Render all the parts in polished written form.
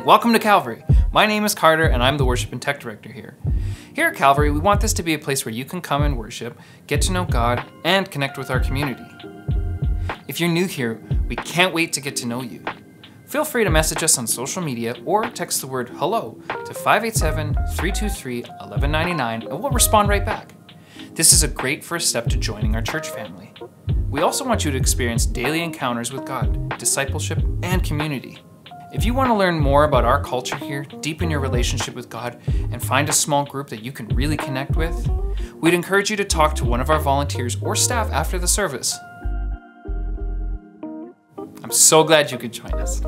welcome to Calvary. My name is Carter and I'm the Worship and Tech Director here. Here at Calvary, we want this to be a place where you can come and worship, get to know God, and connect with our community. If you're new here, we can't wait to get to know you. Feel free to message us on social media or text the word HELLO to 587-323-1199 and we'll respond right back. This is a great first step to joining our church family. We also want you to experience daily encounters with God, discipleship, and community. If you want to learn more about our culture here, deepen your relationship with God, and find a small group that you can really connect with, we'd encourage you to talk to one of our volunteers or staff after the service. I'm so glad you could join us.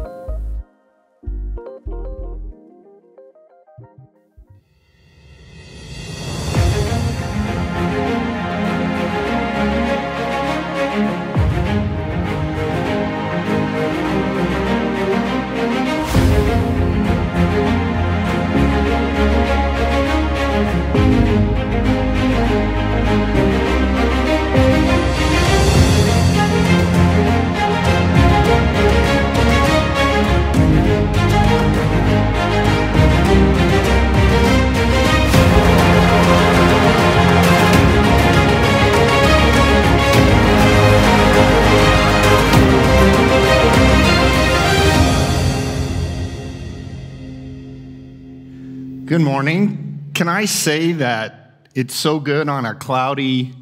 Good morning. Can I say that it's so good on a cloudy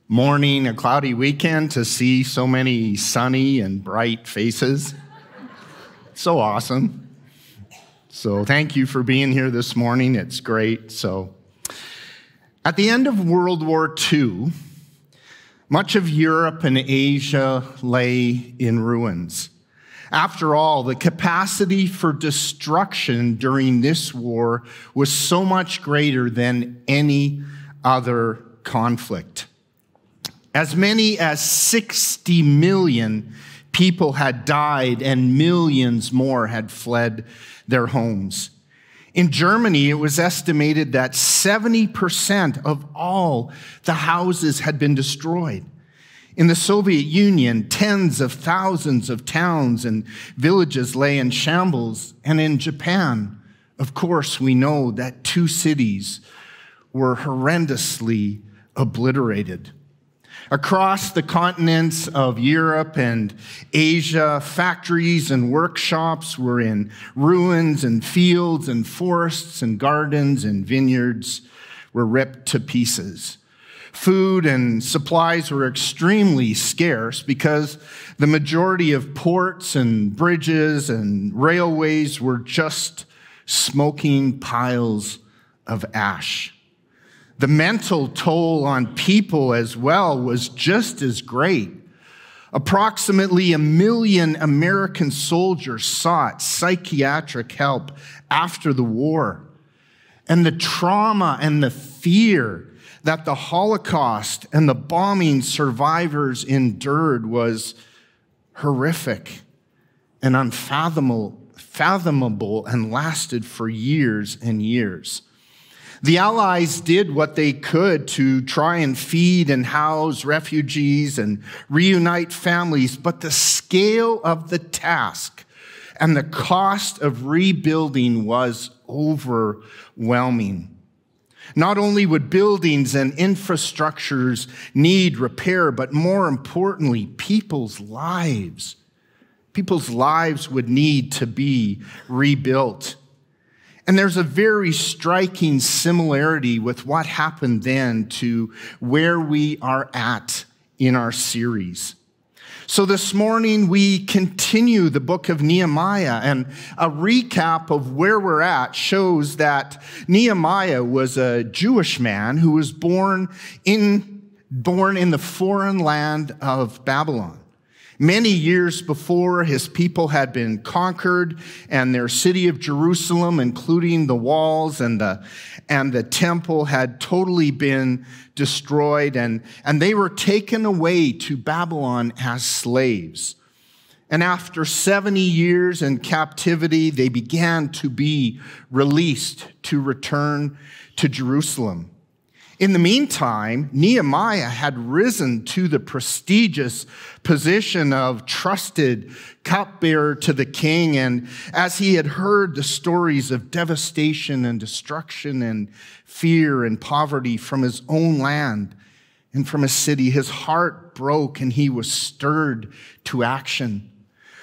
morning, a cloudy weekend to see so many sunny and bright faces? So awesome. So thank you for being here this morning. It's great. So at the end of World War II, much of Europe and Asia lay in ruins. After all, the capacity for destruction during this war was so much greater than any other conflict. As many as 60 million people had died and millions more had fled their homes. In Germany, it was estimated that 70% of all the houses had been destroyed. In the Soviet Union, tens of thousands of towns and villages lay in shambles. And in Japan, of course, we know that 2 cities were horrendously obliterated. Across the continents of Europe and Asia, factories and workshops were in ruins, and fields and forests and gardens and vineyards were ripped to pieces. Food and supplies were extremely scarce because the majority of ports and bridges and railways were just smoking piles of ash. The mental toll on people as well was just as great. Approximately 1 million American soldiers sought psychiatric help after the war. And the trauma and the fear that the Holocaust and the bombing survivors endured was horrific and unfathomable and lasted for years and years. The Allies did what they could to try and feed and house refugees and reunite families, but the scale of the task and the cost of rebuilding was overwhelming. Not only would buildings and infrastructures need repair, but more importantly, people's lives would need to be rebuilt. And there's a very striking similarity with what happened then to where we are at in our series. So this morning, we continue the book of Nehemiah, and a recap of where we're at shows that Nehemiah was a Jewish man who was born in the foreign land of Babylon. Many years before, his people had been conquered, and their city of Jerusalem, including the walls and the temple, had totally been destroyed, and they were taken away to Babylon as slaves. And after 70 years in captivity, they began to be released to return to Jerusalem. In the meantime, Nehemiah had risen to the prestigious position of trusted cupbearer to the king. And as he had heard the stories of devastation and destruction and fear and poverty from his own land and from his city, his heart broke and he was stirred to action.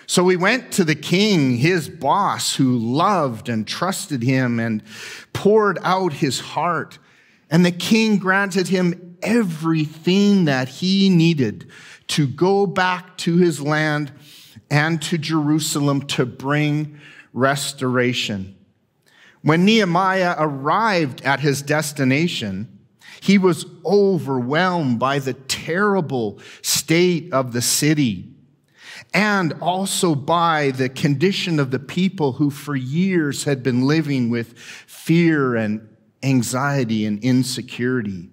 So he went to the king, his boss, who loved and trusted him and poured out his heart. And the king granted him everything that he needed to go back to his land and to Jerusalem to bring restoration. When Nehemiah arrived at his destination, he was overwhelmed by the terrible state of the city and also by the condition of the people who for years had been living with fear and anxiety and insecurity.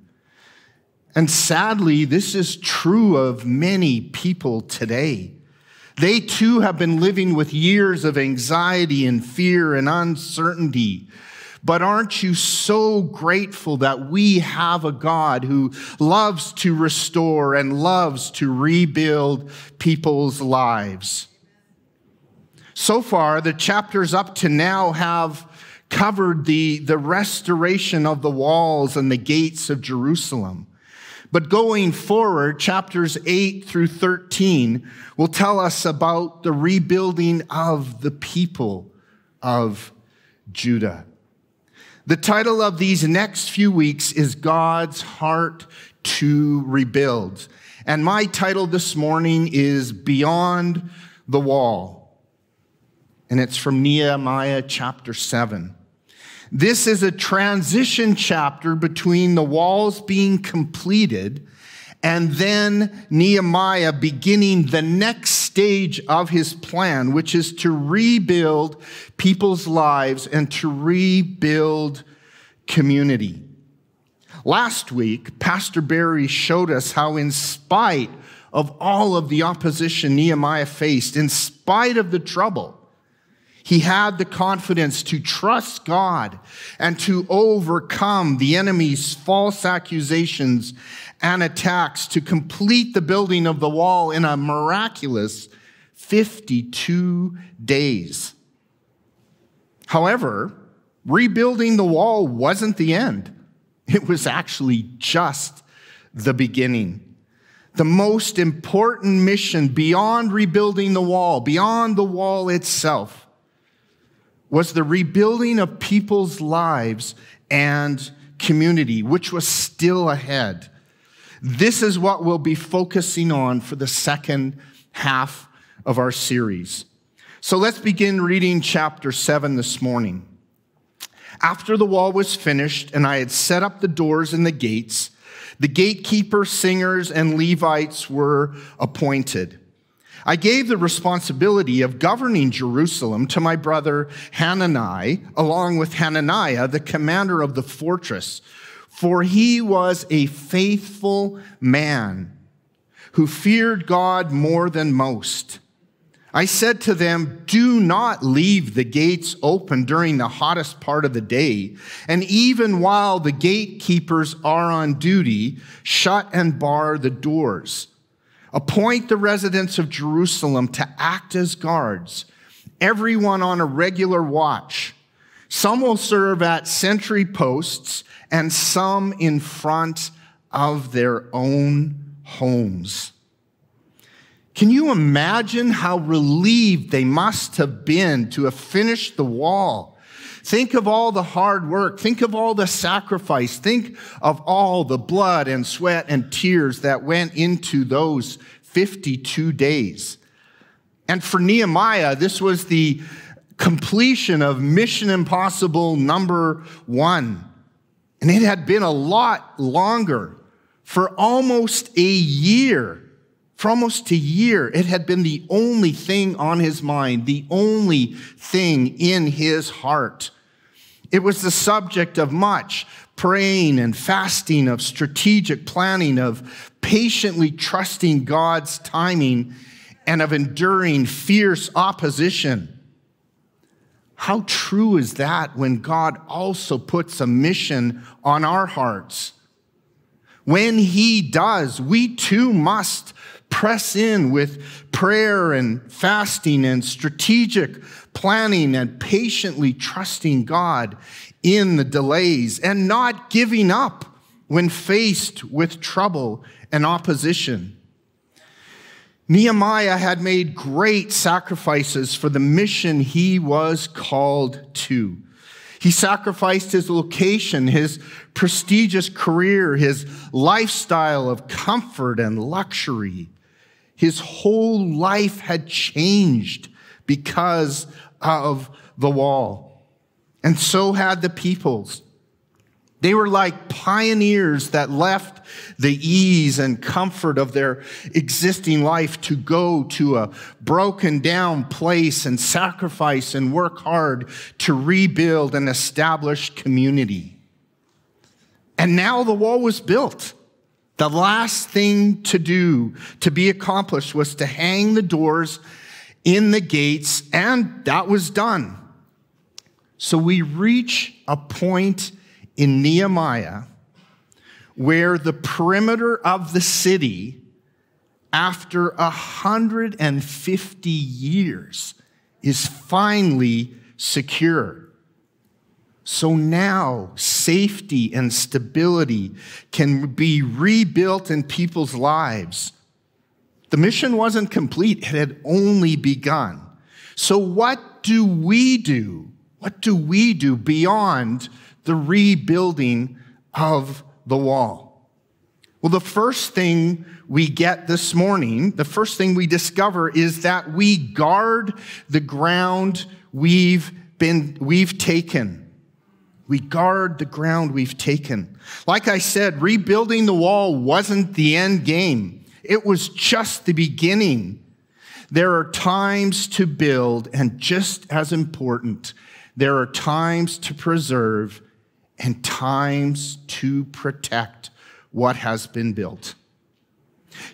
And sadly, this is true of many people today. They too have been living with years of anxiety and fear and uncertainty. But aren't you so grateful that we have a God who loves to restore and loves to rebuild people's lives? So far, the chapters up to now have covered the restoration of the walls and the gates of Jerusalem. But going forward, chapters 8 through 13 will tell us about the rebuilding of the people of Judah. The title of these next few weeks is God's Heart to Rebuild. And my title this morning is Beyond the Wall. And it's from Nehemiah chapter 7. This is a transition chapter between the walls being completed and then Nehemiah beginning the next stage of his plan, which is to rebuild people's lives and to rebuild community. Last week, Pastor Barry showed us how in spite of all of the opposition Nehemiah faced, in spite of the trouble, he had the confidence to trust God and to overcome the enemy's false accusations and attacks to complete the building of the wall in a miraculous 52 days. However, rebuilding the wall wasn't the end. It was actually just the beginning. The most important mission beyond rebuilding the wall itself, was the rebuilding of people's lives and community, which was still ahead. This is what we'll be focusing on for the second half of our series. So let's begin reading chapter 7 this morning. After the wall was finished and I had set up the doors and the gates, the gatekeepers, singers, and Levites were appointed. I gave the responsibility of governing Jerusalem to my brother Hanani, along with Hananiah, the commander of the fortress, for he was a faithful man who feared God more than most. I said to them, do not leave the gates open during the hottest part of the day, and even while the gatekeepers are on duty, shut and bar the doors. Appoint the residents of Jerusalem to act as guards, everyone on a regular watch. Some will serve at sentry posts and some in front of their own homes. Can you imagine how relieved they must have been to have finished the wall? Think of all the hard work. Think of all the sacrifice. Think of all the blood and sweat and tears that went into those 52 days. And for Nehemiah, this was the completion of Mission Impossible number 1. And it had been a lot longer. For almost a year, it had been the only thing on his mind, the only thing in his heart. It was the subject of much praying and fasting, of strategic planning, of patiently trusting God's timing, and of enduring fierce opposition. How true is that when God also puts a mission on our hearts? When he does, we too must press in with prayer and fasting and strategic planning and patiently trusting God in the delays and not giving up when faced with trouble and opposition. Nehemiah had made great sacrifices for the mission he was called to. He sacrificed his location, his prestigious career, his lifestyle of comfort and luxury. His whole life had changed because of the wall. And so had the peoples. They were like pioneers that left the ease and comfort of their existing life to go to a broken down place and sacrifice and work hard to rebuild an established community. And now the wall was built. The last thing to do, to be accomplished, was to hang the doors in the gates, and that was done. So we reach a point in Nehemiah where the perimeter of the city, after 150 years, is finally secure. So now safety and stability can be rebuilt in people's lives. The mission wasn't complete. It had only begun. So what do we do? What do we do beyond the rebuilding of the wall? Well, the first thing we get this morning, the first thing we discover is that we guard the ground we've taken. We guard the ground we've taken. Like I said, rebuilding the wall wasn't the end game. It was just the beginning. There are times to build, and just as important, there are times to preserve and times to protect what has been built.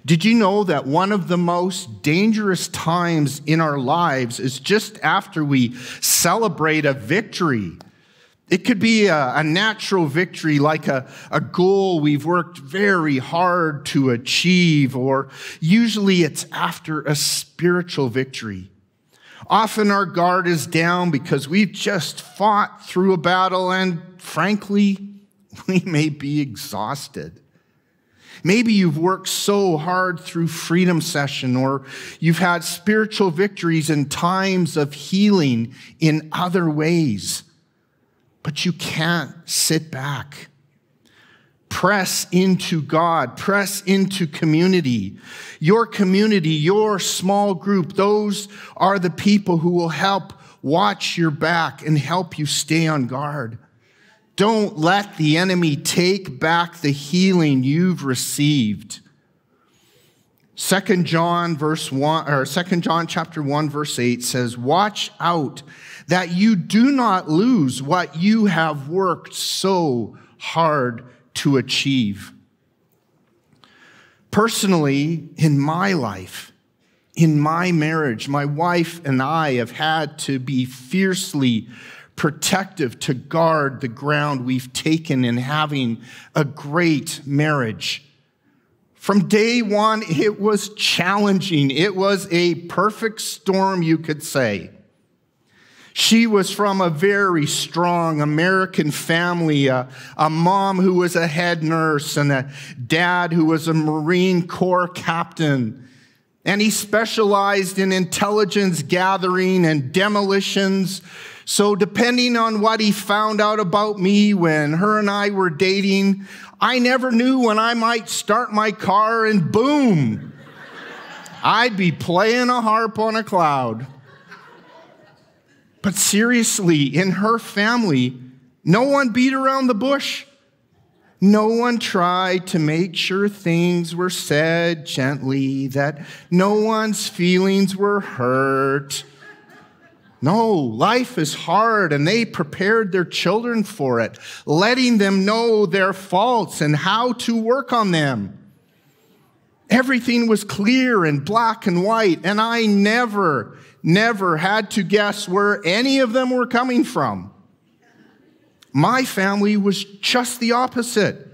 Did you know that one of the most dangerous times in our lives is just after we celebrate a victory? It could be a natural victory, like a goal we've worked very hard to achieve, or usually it's after a spiritual victory. Often our guard is down because we've just fought through a battle, and frankly, we may be exhausted. Maybe you've worked so hard through Freedom Session, or you've had spiritual victories and times of healing in other ways. But you can't sit back. Press into God. Press into community. Your small group, those are the people who will help watch your back and help you stay on guard. Don't let the enemy take back the healing you've received. 2 John chapter 1 verse 8 says, "Watch out that you do not lose what you have worked so hard to achieve." Personally, in my life, in my marriage, my wife and I have had to be fiercely protective to guard the ground we've taken in having a great marriage. From day one, it was challenging. It was a perfect storm, you could say. She was from a very strong American family, a mom who was a head nurse and a dad who was a Marine Corps captain. And he specialized in intelligence gathering and demolitions. So depending on what he found out about me when her and I were dating, I never knew when I might start my car and boom, I'd be playing a harp on a cloud. But seriously, in her family, no one beat around the bush. No one tried to make sure things were said gently, that no one's feelings were hurt. No, life is hard, and they prepared their children for it, letting them know their faults and how to work on them. Everything was clear and black and white, and I never had to guess where any of them were coming from. My family was just the opposite.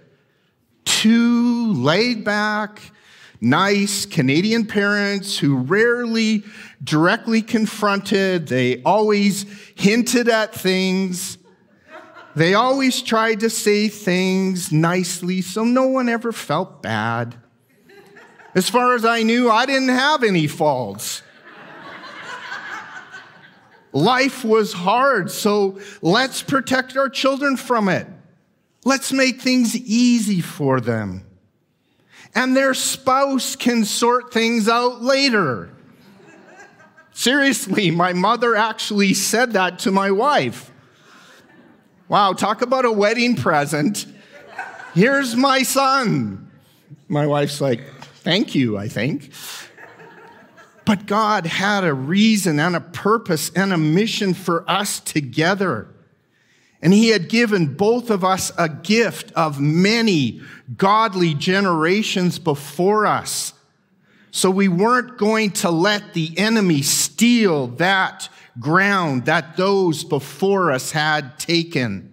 two laid-back, nice Canadian parents who rarely directly confronted. They always hinted at things. They always tried to say things nicely, so no one ever felt bad. As far as I knew, I didn't have any faults. Life was hard, so let's protect our children from it. Let's make things easy for them. And their spouse can sort things out later. Seriously, my mother actually said that to my wife. Wow, talk about a wedding present. Here's my son. My wife's like, thank you, I think. But God had a reason and a purpose and a mission for us together. And he had given both of us a gift of many godly generations before us. So we weren't going to let the enemy steal that ground that those before us had taken.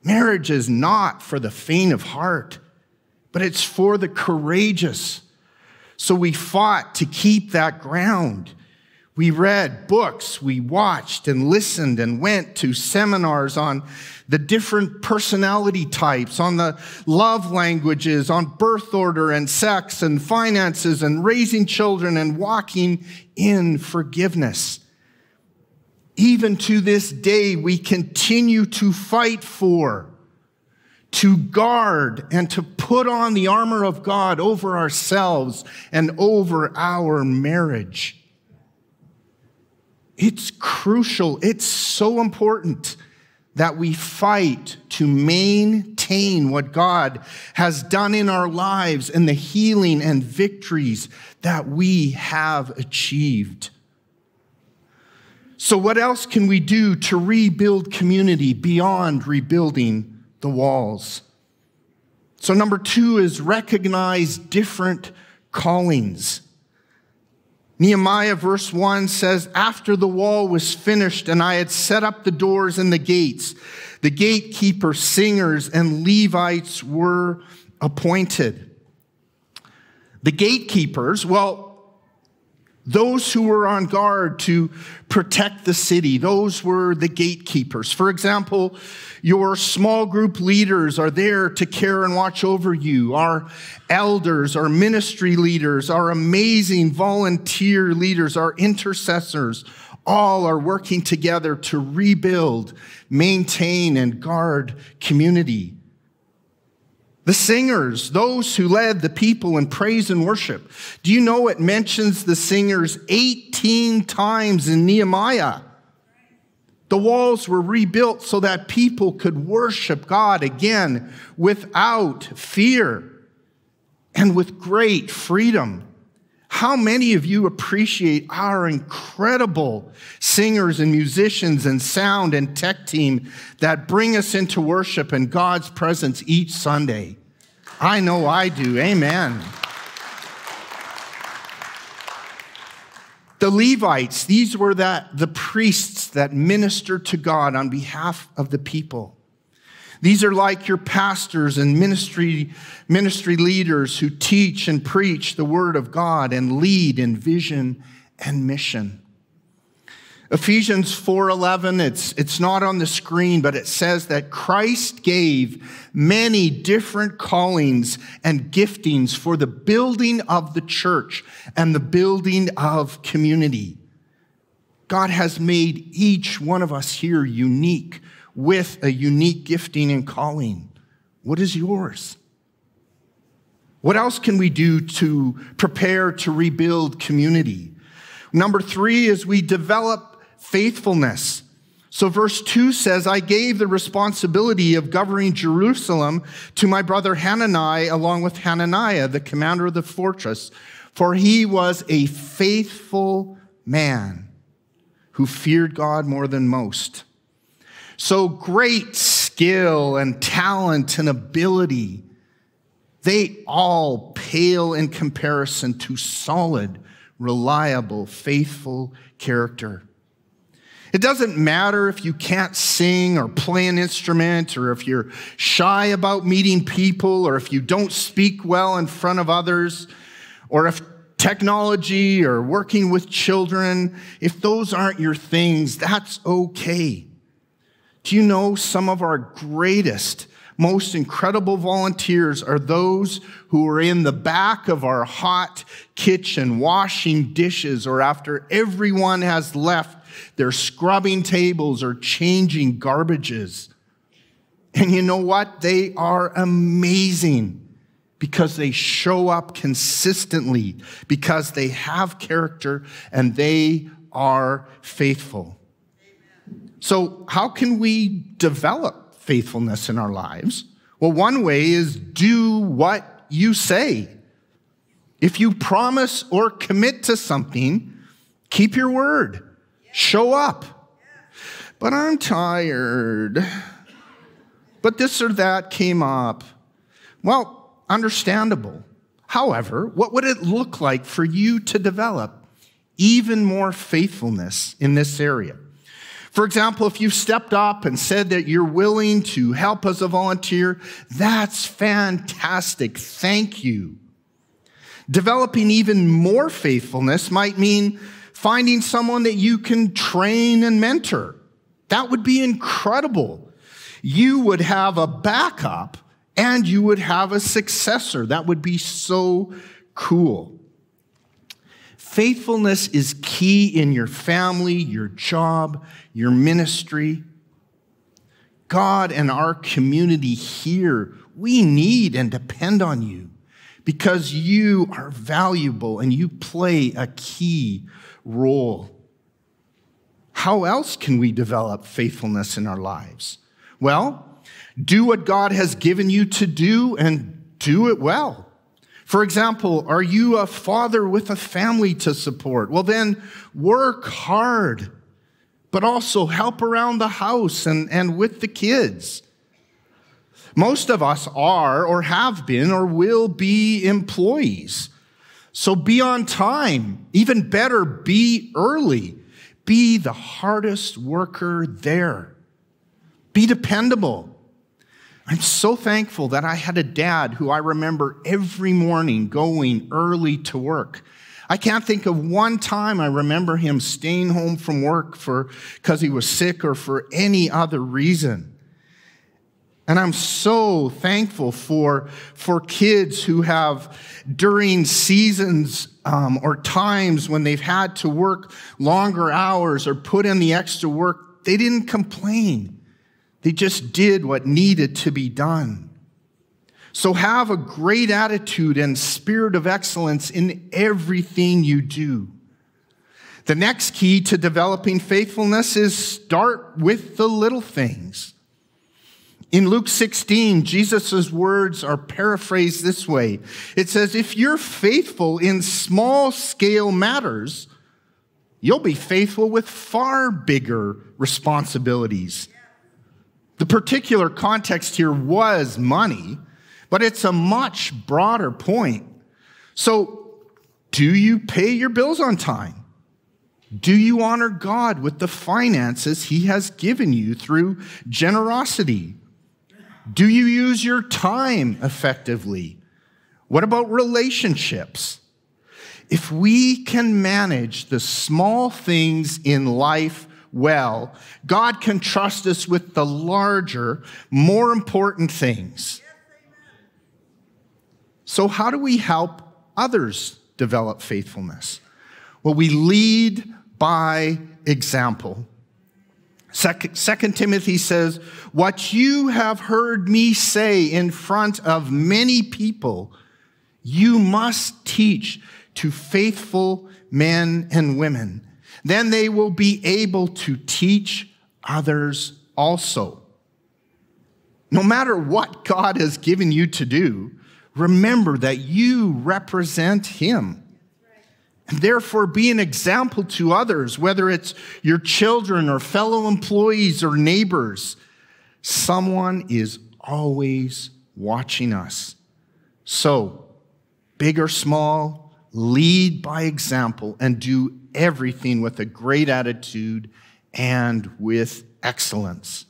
Marriage is not for the faint of heart, but it's for the courageous. So we fought to keep that ground. We read books, we watched and listened and went to seminars on the different personality types, on the love languages, on birth order and sex and finances and raising children and walking in forgiveness. Even to this day, we continue to fight for, to guard, and to put on the armor of God over ourselves and over our marriage. It's crucial. It's so important that we fight to maintain what God has done in our lives and the healing and victories that we have achieved. So what else can we do to rebuild community beyond rebuilding the walls? So number 2 is recognize different callings. Nehemiah verse 1 says, after the wall was finished and I had set up the doors and the gates, the gatekeepers, singers, and Levites were appointed. The gatekeepers, well, those who were on guard to protect the city, those were the gatekeepers. For example, your small group leaders are there to care and watch over you. Our elders, our ministry leaders, our amazing volunteer leaders, our intercessors, all are working together to rebuild, maintain, and guard community. The singers, those who led the people in praise and worship. Do you know it mentions the singers 18 times in Nehemiah? The walls were rebuilt so that people could worship God again without fear and with great freedom. How many of you appreciate our incredible singers and musicians and sound and tech team that bring us into worship and God's presence each Sunday? I know I do. Amen. The Levites, these were the priests that ministered to God on behalf of the people. These are like your pastors and ministry leaders who teach and preach the word of God and lead in vision and mission. Ephesians 4:11, it's not on the screen, but it says that Christ gave many different callings and giftings for the building of the church and the building of community. God has made each one of us here unique with a unique gifting and calling. What is yours? What else can we do to prepare to rebuild community? Number 3 is we develop faithfulness. So verse 2 says, I gave the responsibility of governing Jerusalem to my brother Hanani, along with Hananiah, the commander of the fortress, for he was a faithful man who feared God more than most. So great skill and talent and ability, they all pale in comparison to solid, reliable, faithful character. It doesn't matter if you can't sing or play an instrument, or if you're shy about meeting people, or if you don't speak well in front of others, or if technology or working with children, if those aren't your things, that's okay. Do you know some of our greatest, most incredible volunteers are those who are in the back of our hot kitchen washing dishes, or after everyone has left, they're scrubbing tables or changing garbages. And you know what? They are amazing because they show up consistently, because they have character and they are faithful. So how can we develop faithfulness in our lives? Well, one way is do what you say. If you promise or commit to something, keep your word. Show up. But I'm tired. But this or that came up. Well, understandable. However, what would it look like for you to develop even more faithfulness in this area? For example, if you stepped up and said that you're willing to help as a volunteer, that's fantastic. Thank you. Developing even more faithfulness might mean finding someone that you can train and mentor. That would be incredible. You would have a backup and you would have a successor. That would be so cool. Faithfulness is key in your family, your job, your ministry. God and our community here, we need and depend on you because you are valuable and you play a key role. How else can we develop faithfulness in our lives? Well, do what God has given you to do and do it well. For example, are you a father with a family to support? Well, then work hard, but also help around the house and with the kids. Most of us are or have been or will be employees. So be on time. Even better, be early. Be the hardest worker there. Be dependable. I'm so thankful that I had a dad who I remember every morning going early to work. I can't think of one time I remember him staying home from work because he was sick or for any other reason. And I'm so thankful for kids who have, during seasons or times when they've had to work longer hours or put in the extra work, they didn't complain. They just did what needed to be done. So have a great attitude and spirit of excellence in everything you do. The next key to developing faithfulness is start with the little things. In Luke 16, Jesus' words are paraphrased this way. It says, if you're faithful in small-scale matters, you'll be faithful with far bigger responsibilities. The particular context here was money, but it's a much broader point. So, do you pay your bills on time? Do you honor God with the finances He has given you through generosity? Do you use your time effectively? What about relationships? If we can manage the small things in life well, God can trust us with the larger, more important things. So how do we help others develop faithfulness? Well, we lead by example. 2 Timothy says, what you have heard me say in front of many people, you must teach to faithful men and women. Then they will be able to teach others also. No matter what God has given you to do, remember that you represent Him. And therefore, be an example to others, whether it's your children or fellow employees or neighbors. Someone is always watching us. So, big or small, lead by example and do everything with a great attitude and with excellence.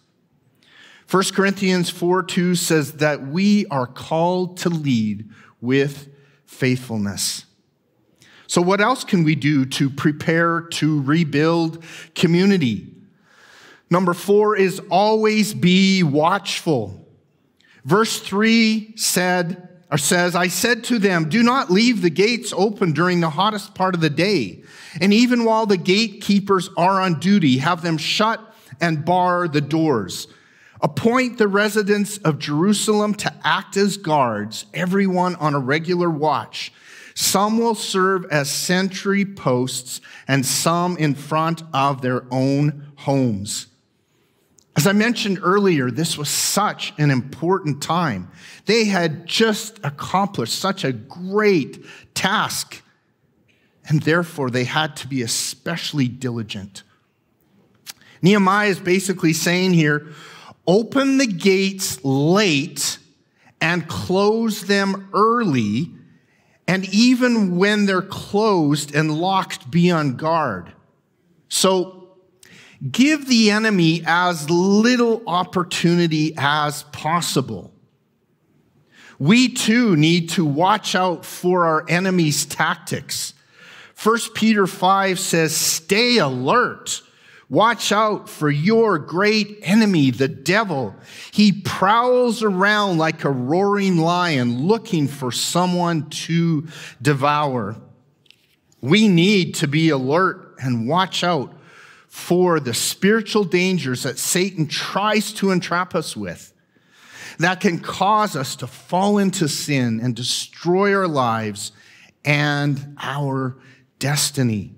1 Corinthians 4:2 says that we are called to lead with faithfulness. So what else can we do to prepare to rebuild community? Number 4 is always be watchful. Verse 3 says, I said to them, do not leave the gates open during the hottest part of the day. And even while the gatekeepers are on duty, have them shut and bar the doors. Appoint the residents of Jerusalem to act as guards, everyone on a regular watch. Some will serve as sentry posts and some in front of their own homes. As I mentioned earlier, this was such an important time. They had just accomplished such a great task, and therefore they had to be especially diligent. Nehemiah is basically saying here, open the gates late and close them early, and even when they're closed and locked, be on guard. So give the enemy as little opportunity as possible. We too need to watch out for our enemy's tactics. 1 Peter 5 says, stay alert. Watch out for your great enemy, the devil. He prowls around like a roaring lion looking for someone to devour. We need to be alert and watch out for the spiritual dangers that Satan tries to entrap us with that can cause us to fall into sin and destroy our lives and our destiny.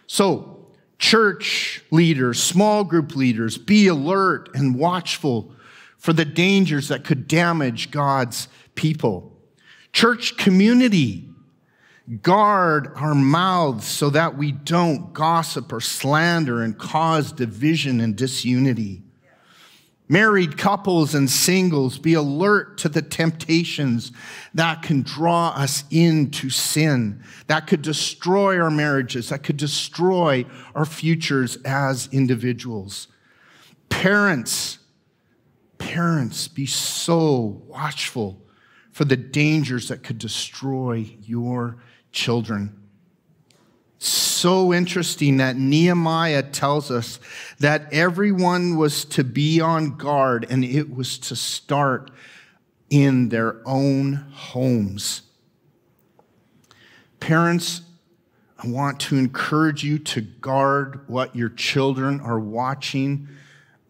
So, church leaders, small group leaders, be alert and watchful for the dangers that could damage God's people. Church community, guard our mouths so that we don't gossip or slander and cause division and disunity. Married couples and singles, be alert to the temptations that can draw us into sin, that could destroy our marriages, that could destroy our futures as individuals. Parents, be so watchful for the dangers that could destroy your children. So interesting that Nehemiah tells us that everyone was to be on guard and it was to start in their own homes. Parents, I want to encourage you to guard what your children are watching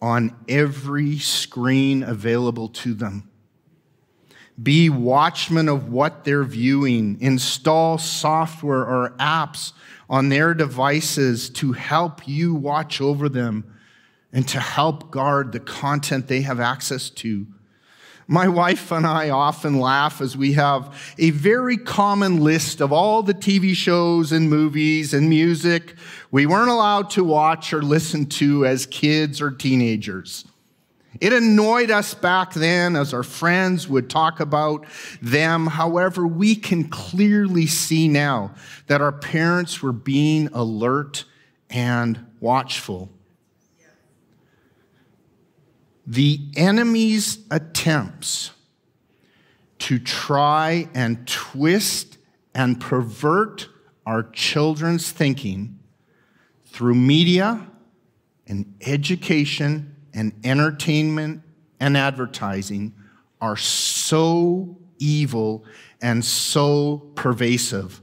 on every screen available to them. Be watchmen of what they're viewing. Install software or apps on their devices to help you watch over them and to help guard the content they have access to. My wife and I often laugh as we have a very common list of all the TV shows and movies and music we weren't allowed to watch or listen to as kids or teenagers. It annoyed us back then as our friends would talk about them. However, we can clearly see now that our parents were being alert and watchful. The enemy's attempts to try and twist and pervert our children's thinking through media and education and entertainment and advertising are so evil and so pervasive.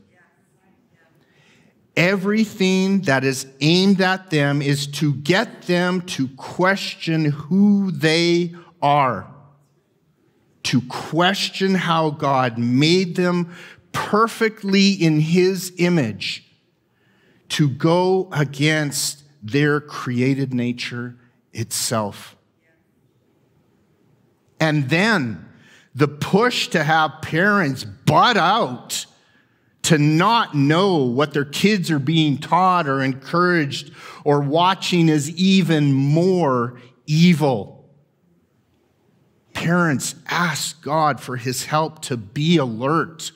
Everything that is aimed at them is to get them to question who they are, to question how God made them perfectly in His image, to go against their created nature itself. And then the push to have parents butt out to not know what their kids are being taught or encouraged or watching is even more evil. Parents, ask God for His help to be alert,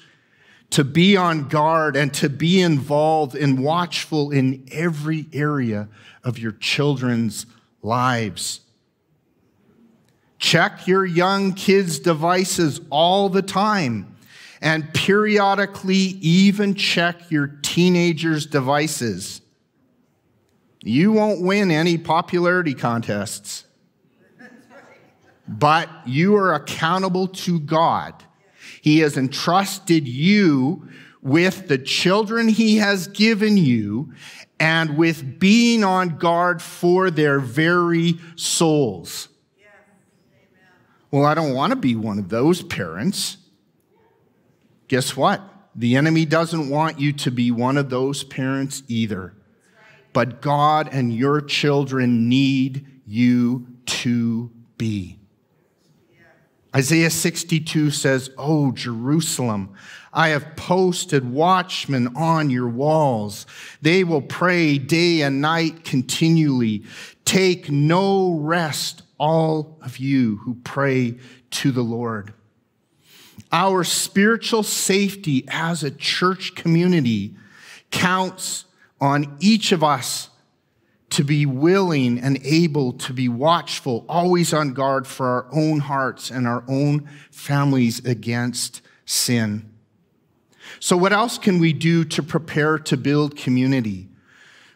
to be on guard and to be involved and watchful in every area of your children's lives. Check your young kids' devices all the time, and periodically even check your teenagers' devices. You won't win any popularity contests, but you are accountable to God. He has entrusted you with the children He has given you and with being on guard for their very souls. Yes. Amen. Well, I don't want to be one of those parents. Guess what? The enemy doesn't want you to be one of those parents either. But God and your children need you to be. Isaiah 62 says, "O Jerusalem, I have posted watchmen on your walls. They will pray day and night continually. Take no rest, all of you who pray to the Lord." Our spiritual safety as a church community counts on each of us to be willing and able to be watchful, always on guard for our own hearts and our own families against sin. So what else can we do to prepare to build community?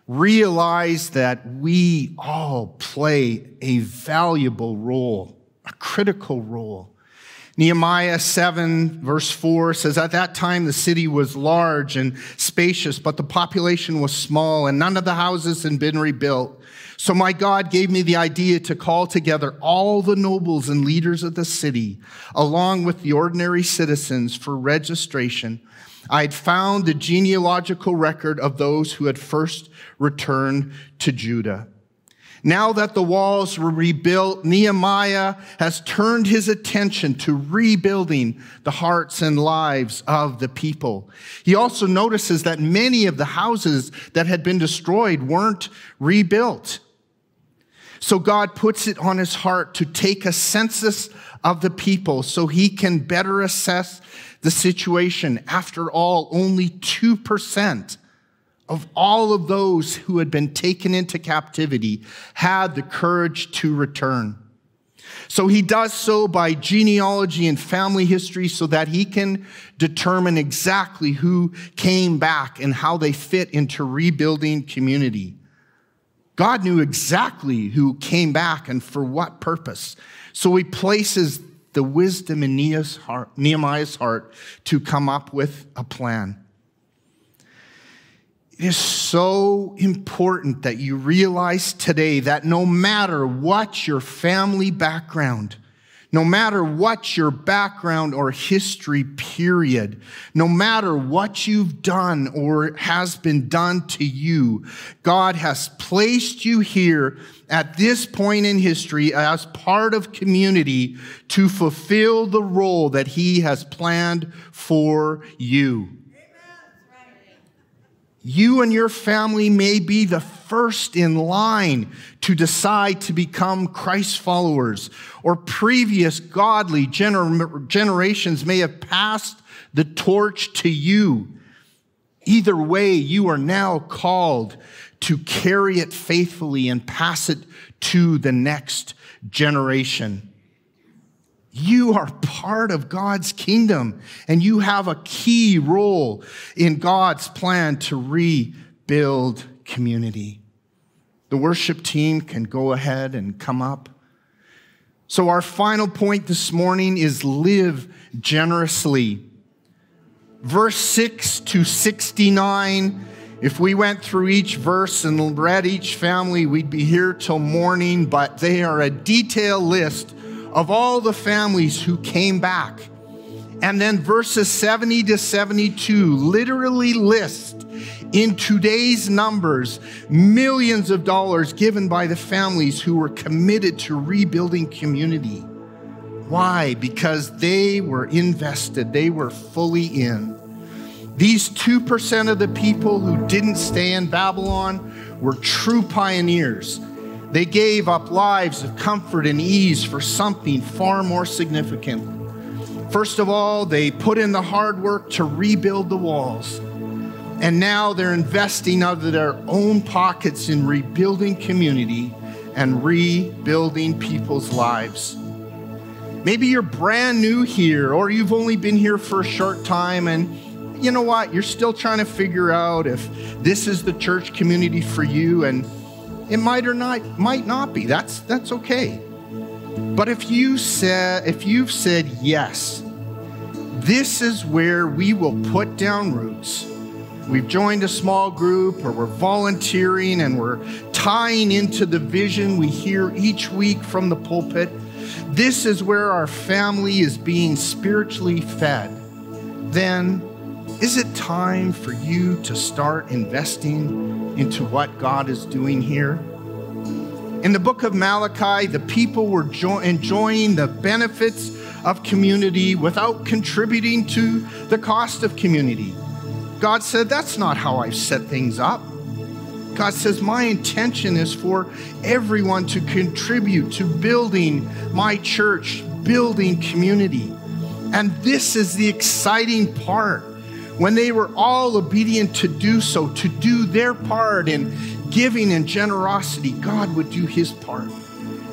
Realize that we all play a valuable role, a critical role. Nehemiah 7, verse 4 says, "At that time the city was large and spacious, but the population was small, and none of the houses had been rebuilt. So my God gave me the idea to call together all the nobles and leaders of the city, along with the ordinary citizens, for registration. I had found the genealogical record of those who had first returned to Judah. Now that the walls were rebuilt, Nehemiah has turned his attention to rebuilding the hearts and lives of the people. He also notices that many of the houses that had been destroyed weren't rebuilt. So God puts it on his heart to take a census of the people so he can better assess the situation. After all, only 2% of all of those who had been taken into captivity had the courage to return. So he does so by genealogy and family history so that he can determine exactly who came back and how they fit into rebuilding community. God knew exactly who came back and for what purpose. So he places the wisdom in Nehemiah's heart to come up with a plan. It is so important that you realize today that no matter what your family background, no matter what your background or history period, no matter what you've done or has been done to you, God has placed you here at this point in history as part of community to fulfill the role that he has planned for you. You and your family may be the first in line to decide to become Christ followers, or previous godly generations may have passed the torch to you. Either way, you are now called to carry it faithfully and pass it to the next generation. You are part of God's kingdom, and you have a key role in God's plan to rebuild community. The worship team can go ahead and come up. So our final point this morning is live generously. Verse 6 to 69, if we went through each verse and read each family, we'd be here till morning, but they are a detailed list of all the families who came back. And then verses 70 to 72 literally list in today's numbers millions of dollars given by the families who were committed to rebuilding community. Why? Because they were invested. They were fully in. These 2% of the people who didn't stay in Babylon were true pioneers. They gave up lives of comfort and ease for something far more significant. First of all, they put in the hard work to rebuild the walls. And now they're investing out of their own pockets in rebuilding community and rebuilding people's lives. Maybe you're brand new here, or you've only been here for a short time, and you know what? You're still trying to figure out if this is the church community for you, and it might not be. That's okay. But if you've said yes, this is where we will put down roots. We've joined a small group, or we're volunteering, and we're tying into the vision we hear each week from the pulpit. This is where our family is being spiritually fed. Then, is it time for you to start investing into what God is doing here? In the book of Malachi, the people were enjoying the benefits of community without contributing to the cost of community. God said, that's not how I've set things up. God says, my intention is for everyone to contribute to building my church, building community. And this is the exciting part. When they were all obedient to do so, to do their part in giving and generosity, God would do his part.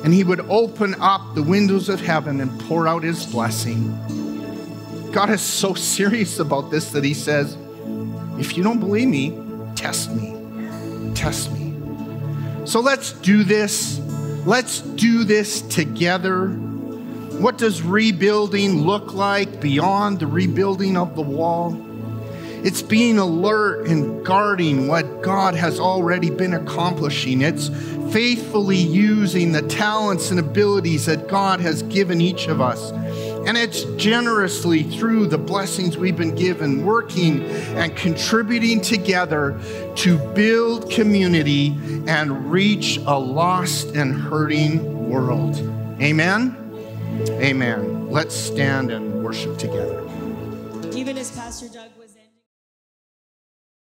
And he would open up the windows of heaven and pour out his blessing. God is so serious about this that he says, if you don't believe me, test me. Test me. So let's do this. Let's do this together. What does rebuilding look like beyond the rebuilding of the wall? It's being alert and guarding what God has already been accomplishing. It's faithfully using the talents and abilities that God has given each of us. And it's generously through the blessings we've been given, working and contributing together to build community and reach a lost and hurting world. Amen? Amen. Let's stand and worship together. Even as Pastor John